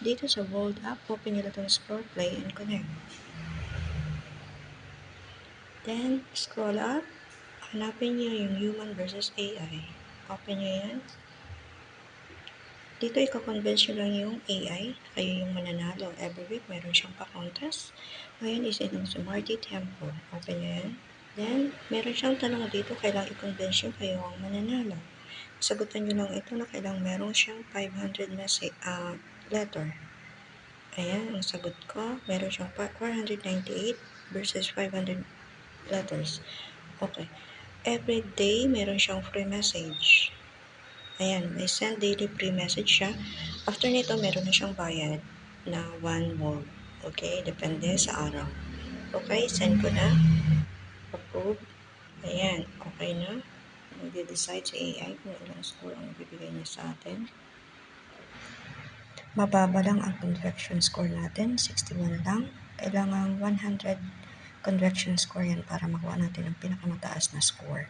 Dito sa World app, open nyo lang itong Explore, Play, and Connect. Then, scroll up. Hanapin nyo yung Human versus AI. Open nyo yan. Dito, iko-convince nyo lang yung AI. Kayo yung mananalo. Every week, meron siyang pa-contest. Ngayon, isa ng Smarty Temple. Open nyo yan. Then, meron siyang tanong dito. Kailangan i-convince nyo kayo ang mananalo. Sagutan nyo lang ito na kailangan meron siyang 500 letter. Ayan, ang sagot ko. Meron siyang 498 versus 500 letters. Okay. Every day, meron siyang free message. Ayan, may send daily free message siya. After nito, meron na siyang bayad na 1 word. Okay, depende sa araw. Okay, send ko na. Approve. Ayan, okay na. Mag-decide sa AI kung ilang score ang bibigay niya sa atin. Mababa lang ang convection score natin, 61 lang. Kailangan 100 convection score yan para makuha natin ang pinakamataas na score.